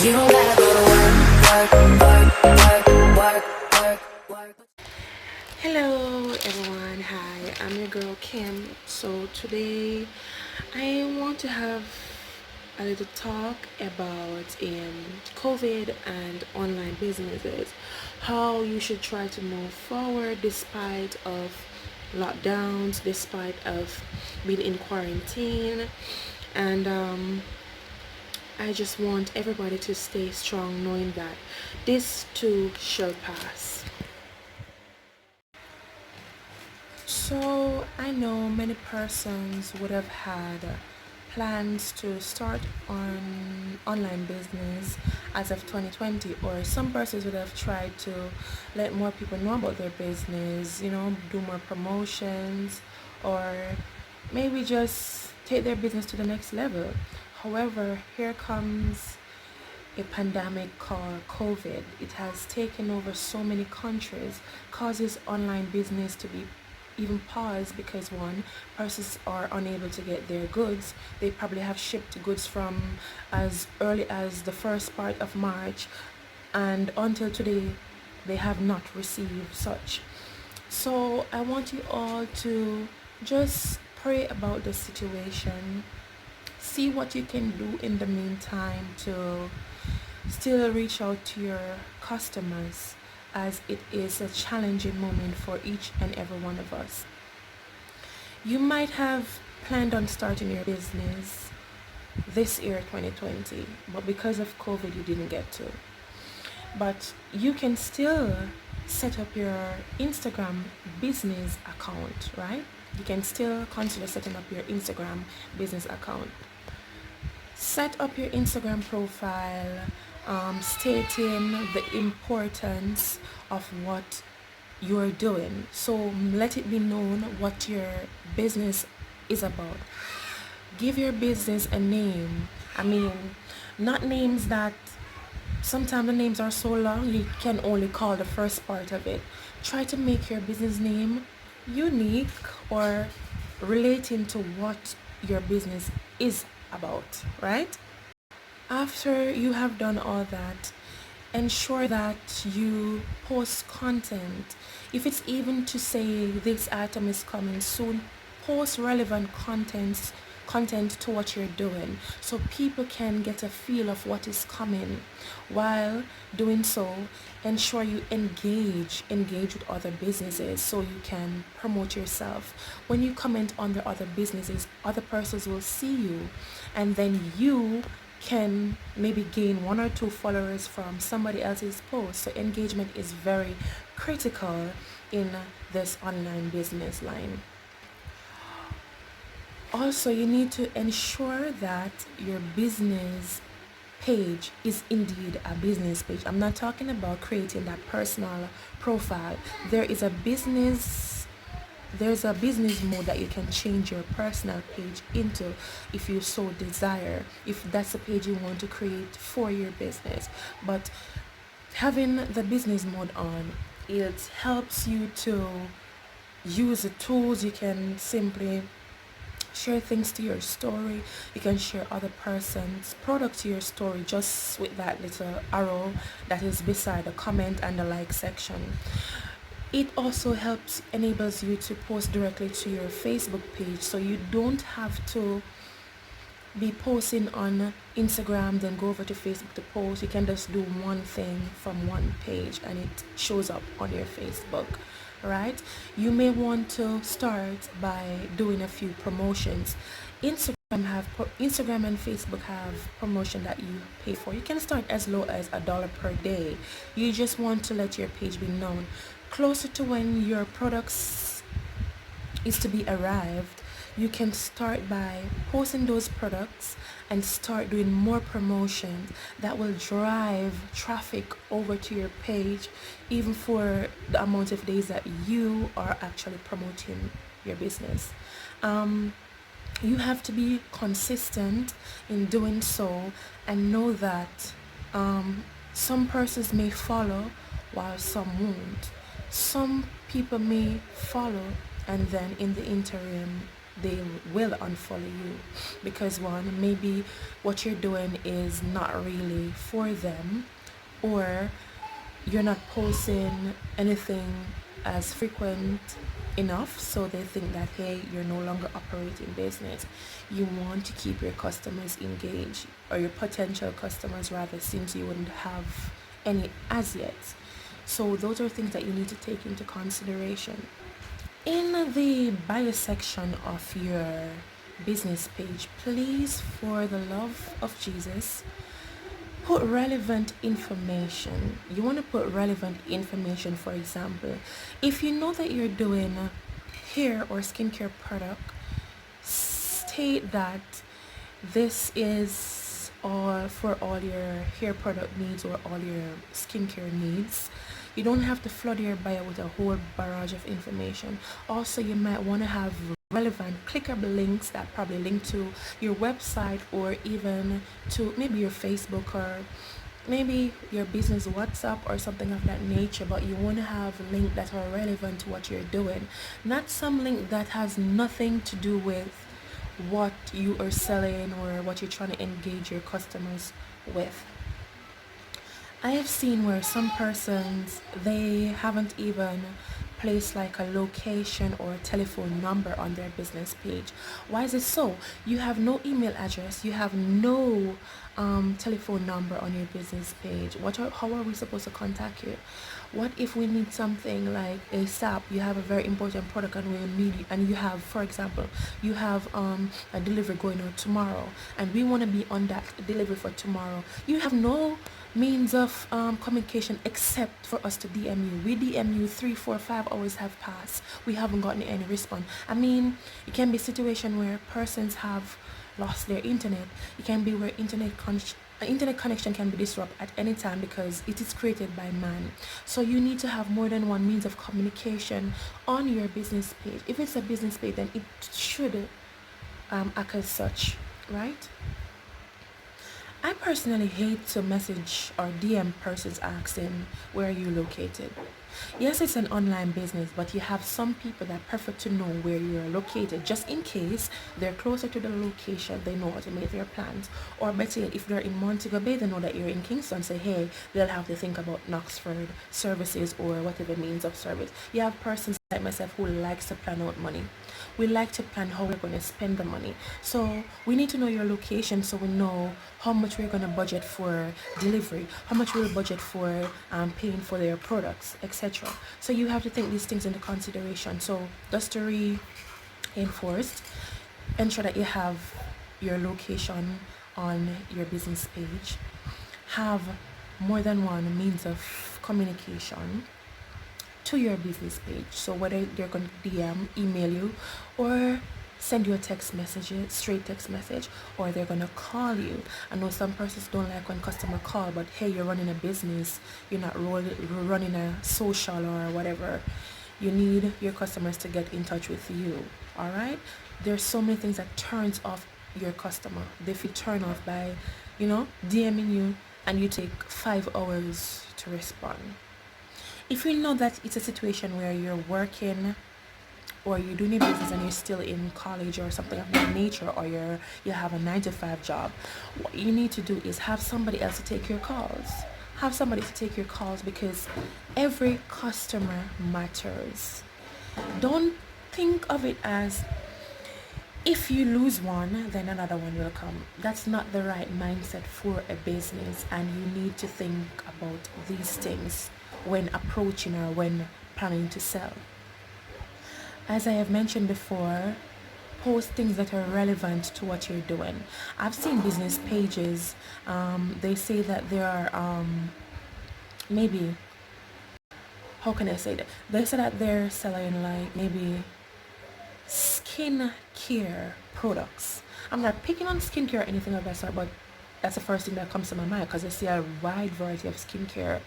You don't gotta go to work, work, work, work, work, work, work. Hello everyone, hi, I'm your girl Kim. So today I want to have a little talk about COVID and online businesses, how you should try to move forward despite of lockdowns, despite of being in quarantine, and I just want everybody to stay strong knowing that this too shall pass. So I know many persons would have had plans to start on online business as of 2020, or some persons would have tried to let more people know about their business, do more promotions, or maybe just take their business to the next level. However, here comes a pandemic called COVID. It has taken over so many countries, causes online business to be even paused because one, persons are unable to get their goods. They probably have shipped goods from as early as the first part of March, and until today they have not received such. So I want you all to just pray about the situation, see what you can do in the meantime to still reach out to your customers, as it is a challenging moment for each and every one of us. You might have planned on starting your business this year 2020, but because of COVID you didn't get to. But you can still set up your Instagram business account, right? You can still consider setting up your Instagram business account. Set up your Instagram profile, stating the importance of what you're doing. So let it be known what your business is about. Give your business a name. I mean, not names that sometimes the names are so long you can only call the first part of it. Try to make your business name unique or relating to what your business is about, right? After you have done all that, ensure that you post content. If it's even to say this item is coming soon, post relevant content to what you're doing so people can get a feel of what is coming. While doing so, ensure you engage with other businesses so you can promote yourself. When you comment on the other businesses, other persons will see you, and then you can maybe gain 1 or 2 followers from somebody else's post. So engagement is very critical in this online business line. Also, you need to ensure that your business page is indeed a business page. I'm not talking about creating that personal profile. There's a business mode that you can change your personal page into if you so desire, if that's a page you want to create for your business. But having the business mode on, it helps you to use the tools. You can simply share things to your story. You can share other person's product to your story just with that little arrow that is beside the comment and the like section. It also enables you to post directly to your Facebook page, so you don't have to be posting on Instagram then go over to Facebook to post. You can just do one thing from one page and it shows up on your Facebook, right? You may want to start by doing a few promotions. Instagram and Facebook have promotion that you pay for. You can start as low as $1 per day. You just want to let your page be known. Closer to when your products is to be arrived, you can start by posting those products and start doing more promotions that will drive traffic over to your page, even for the amount of days that you are actually promoting your business. You have to be consistent in doing so, and know that some persons may follow while some won't. Some people may follow and then in the interim they will unfollow you, because one, maybe what you're doing is not really for them, or you're not posting anything as frequent enough, so they think that, hey, you're no longer operating business. You want to keep your customers engaged, or your potential customers rather, since you wouldn't have any as yet. So those are things that you need to take into consideration. In the bio section of your business page, please, for the love of Jesus, put relevant information. You want to put relevant information. For example, if you know that you're doing hair or skincare product, state that this is all for all your hair product needs or all your skincare needs. You don't have to flood your bio with a whole barrage of information. Also, you might want to have relevant clickable links that probably link to your website, or even to maybe your Facebook, or maybe your business WhatsApp or something of that nature. But you want to have links that are relevant to what you're doing, not some link that has nothing to do with what you are selling or what you're trying to engage your customers with. I have seen where some persons, they haven't even placed like a location or telephone number on their business page. Why is it so? You have no email address, you have no telephone number on your business page. How are we supposed to contact you? What if we need something like ASAP? You have a very important product and we need, and you have, for example, you have a delivery going on tomorrow, and we want to be on that delivery for tomorrow. You have no means of communication except for us to DM you. We DM you, 3, 4, 5 hours have passed. We haven't gotten any response. I mean, it can be a situation where persons have lost their internet. It can be where internet connection can be disrupted at any time, because it is created by man. So you need to have more than one means of communication on your business page. If it's a business page, then it should act as such, right? I personally hate to message or DM persons asking where are you located. Yes, it's an online business, but you have some people that prefer to know where you are located, just in case they're closer to the location, they know how to make their plans. Or better yet, if they're in Montego Bay, they know that you're in Kingston, say, hey, they'll have to think about Knoxford services or whatever means of service. You have persons like myself who likes to plan out money. We like to plan how we're going to spend the money. So we need to know your location, so we know how much we're going to budget for delivery, how much we'll budget for paying for their products, etc. So you have to take these things into consideration. So just to reinforce, ensure that you have your location on your business page. Have more than one means of communication to your business page. So whether they're going to DM, email you, or send you a text message, straight text message, or they're going to call you. I know some persons don't like when customer call, but hey, you're running a business, you're not running a social or whatever. You need your customers to get in touch with you. All right, there's so many things that turns off your customer. They feel turned off by DMing you, and you take 5 hours to respond. If you know that it's a situation where you're working or you're doing a business and you're still in college or something of that nature, or you have a 9 to 5 job, what you need to do is have somebody else to take your calls. Have somebody to take your calls, because every customer matters. Don't think of it as if you lose one, then another one will come. That's not the right mindset for a business, and you need to think about these things when approaching or when planning to sell. As I have mentioned before, post things that are relevant to what you're doing. I've seen business pages, they say that there are maybe, how can I say that? They say that they're selling like maybe skin care products. I'm not picking on skincare or anything of that sort, but that's the first thing that comes to my mind, because I see a wide variety of skincare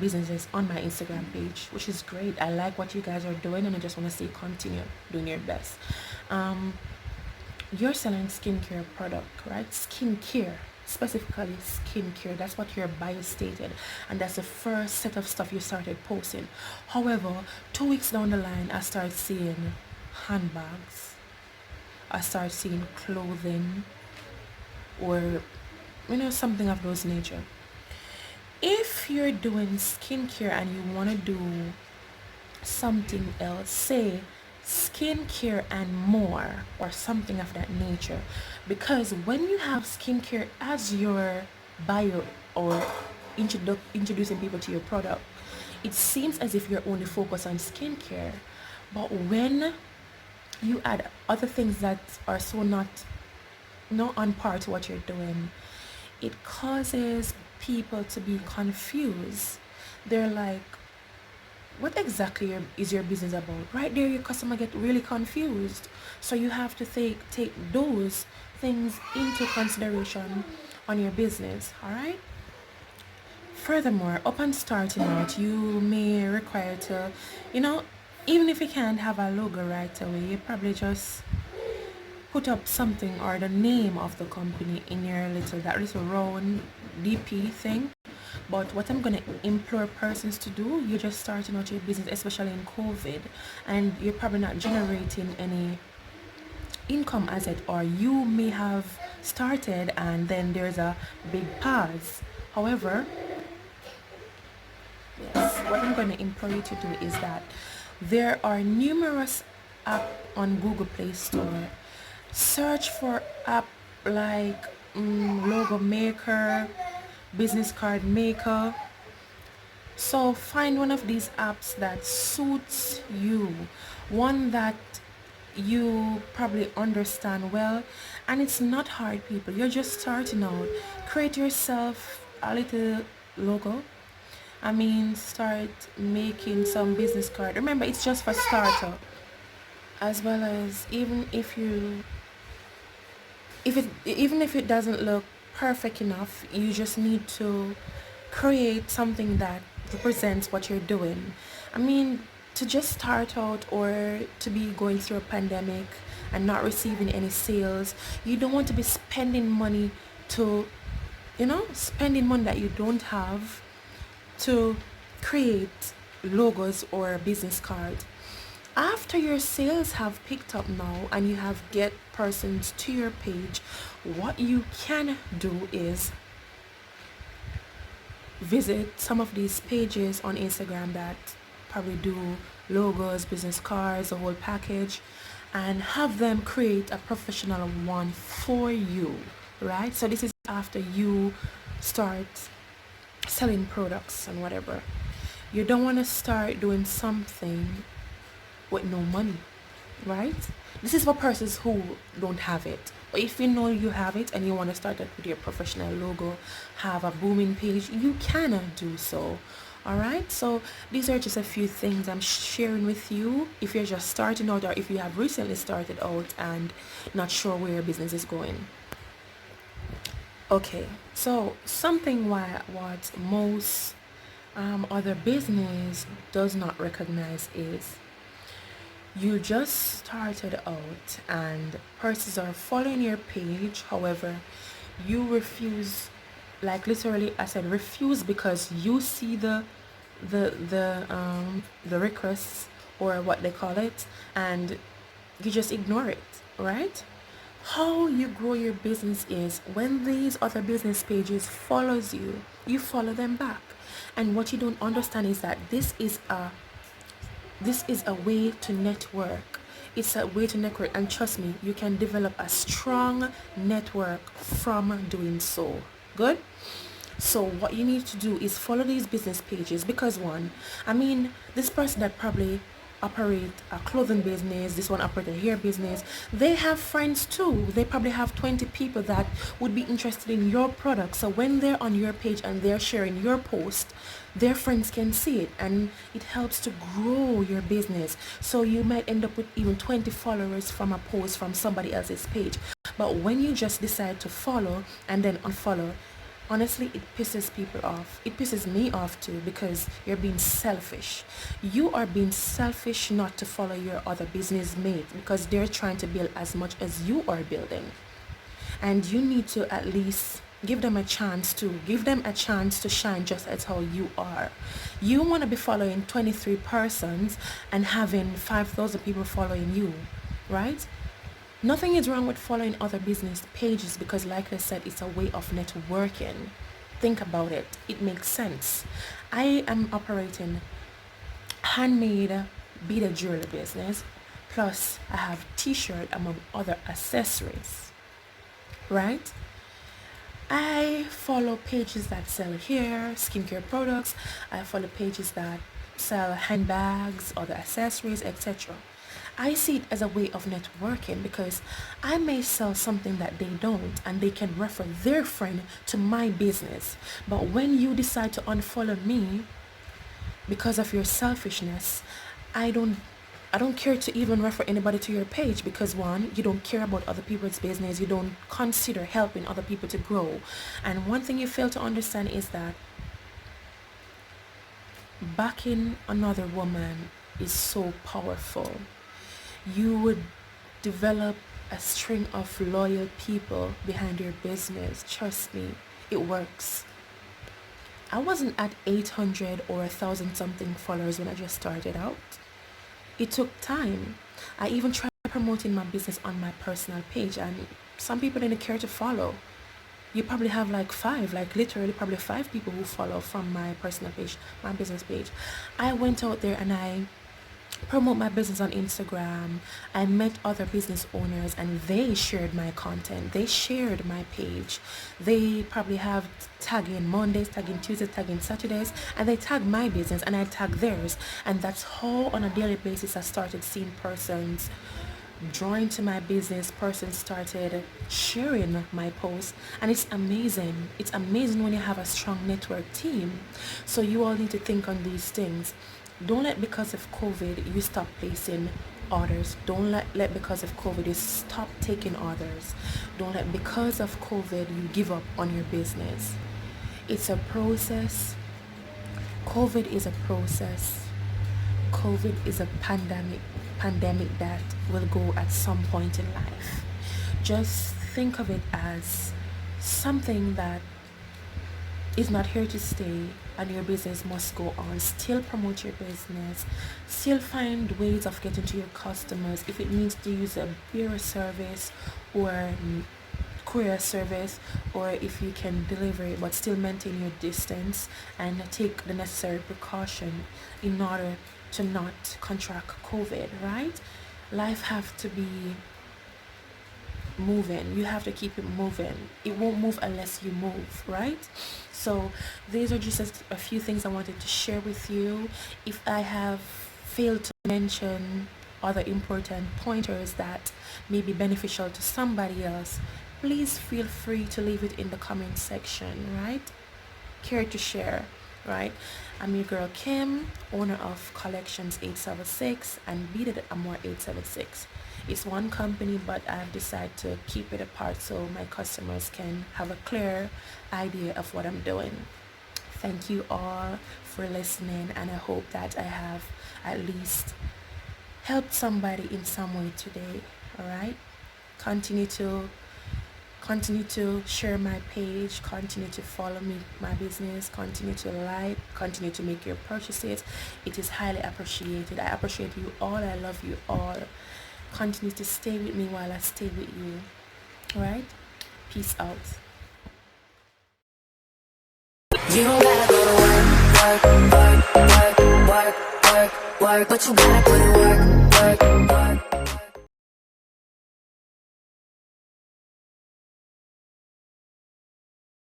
businesses on my Instagram page, which is great. I like what you guys are doing, and I just want to see continue doing your best. You're selling skincare product, right? Skincare, specifically skincare. That's what your bio stated, and that's the first set of stuff you started posting. However, 2 weeks down the line, I started seeing handbags, I start seeing clothing or something of those nature. If you're doing skincare and you want to do something else, say skincare and more or something of that nature, because when you have skincare as your bio or introducing people to your product, it seems as if you're only focused on skincare. But when you add other things that are so not on par to what you're doing, it causes people to be confused. They're like, what exactly is your business about? Right there, your customer get really confused. So you have to take those things into consideration on your business. All right. Furthermore, upon starting out, you may require to, you know, even if you can't have a logo right away, you probably just put up something or the name of the company in your that little round DP thing. But what I'm gonna implore persons to do, you're just starting out your business, especially in COVID, and you're probably not generating any income as it, or you may have started and then there's a big pause. However, yes, what I'm gonna implore you to do is that there are numerous apps on Google Play Store. Search for app like logo maker, business card maker. So find one of these apps that suits you, one that you probably understand well, and it's not hard, people. You're just starting out. Create yourself a little logo. I mean, start making some business card. Remember, it's just for startup. As well as even if it doesn't look perfect enough, you just need to create something that represents what you're doing. I mean, to just start out or to be going through a pandemic and not receiving any sales, you don't want to be spending money to, spending money that you don't have to create logos or business cards. After your sales have picked up now and you have get persons to your page, what you can do is visit some of these pages on Instagram that probably do logos, business cards, the whole package, and have them create a professional one for you, right? So this is after you start selling products and whatever. You don't want to start doing something with no money, right? This is for persons who don't have it. But if you know you have it and you want to start it with your professional logo, have a booming page, you can do so. All right, so these are just a few things I'm sharing with you if you're just starting out or if you have recently started out and not sure where your business is going. Okay, so something what most other business does not recognize is you just started out and persons are following your page. However, you refuse, like literally I said refuse, because you see the requests or what they call it, and you just ignore it, right? How you grow your business is when these other business pages follows you, you follow them back. And what you don't understand is that this is a way to network. It's a way to network, and trust me, you can develop a strong network from doing so. Good. So what you need to do is follow these business pages, because one, I mean, this person that probably operate a clothing business, this one operate a hair business, they have friends too. They probably have 20 people that would be interested in your product. So when they're on your page and they're sharing your post, their friends can see it, and it helps to grow your business. So you might end up with even 20 followers from a post from somebody else's page. But when you just decide to follow and then unfollow, honestly, it pisses people off. It pisses me off too, because you're being selfish. You are being selfish not to follow your other business mate, because they're trying to build as much as you are building. And you need to at least give them a chance to shine just as how you are. You want to be following 23 persons and having 5,000 people following you, right? Nothing is wrong with following other business pages because, like I said, it's a way of networking. Think about it, it makes sense. I am operating handmade beaded jewelry business, plus I have t-shirt among other accessories, right? I follow pages that sell hair, skincare products. I follow pages that sell handbags, other accessories, etc. I see it as a way of networking because I may sell something that they don't and they can refer their friend to my business. But when you decide to unfollow me because of your selfishness, I don't I don't care to even refer anybody to your page because one, you don't care about other people's business, you don't consider helping other people to grow. And one thing you fail to understand is that backing another woman is so powerful. You would develop a string of loyal people behind your business. Trust me, it works. I wasn't at 800 or 1,000 something followers when I just started out. It took time. I even tried promoting my business on my personal page and some people didn't care to follow. You probably have like five, like literally probably five people who follow from my personal page, my business page. I went out there and I promote my business on Instagram. I met other business owners and they shared my content. They shared my page. They probably have tagging Mondays, tagging Tuesdays, tagging Saturdays, and they tag my business and I tag theirs. And that's how on a daily basis I started seeing persons drawing to my business. Persons started sharing my posts and it's amazing. It's amazing when you have a strong network team. So you all need to think on these things. Don't let because of COVID you stop placing orders. Don't let because of COVID you stop taking orders. Don't let because of COVID you give up on your business. It's a process. COVID is a process. COVID is a pandemic that will go at some point in life. Just think of it as something that is not here to stay and your business must go on. Still promote your business, still find ways of getting to your customers. If it means to use a bearer service or courier service, or if you can deliver it but still maintain your distance and take the necessary precaution in order to not contract COVID, right? Life have to be moving. You have to keep it moving. It won't move unless you move, right? So these are just a few things I wanted to share with you. If I have failed to mention other important pointers that may be beneficial to somebody else, please feel free to leave it in the comment section, right? Care to share, right? I'm your girl Kim, owner of Collections 876 and Beaded Amore 876. It's one company, but I've decided to keep it apart so my customers can have a clear idea of what I'm doing. Thank you all for listening, and I hope that I have at least helped somebody in some way today. All right, continue to share my page, continue to follow me, my business, continue to like, continue to make your purchases. It is highly appreciated. I appreciate you all. I love you all. Continue to stay with me while I stay with you. All right, peace out. You don't gotta go to work, but you gotta put in work.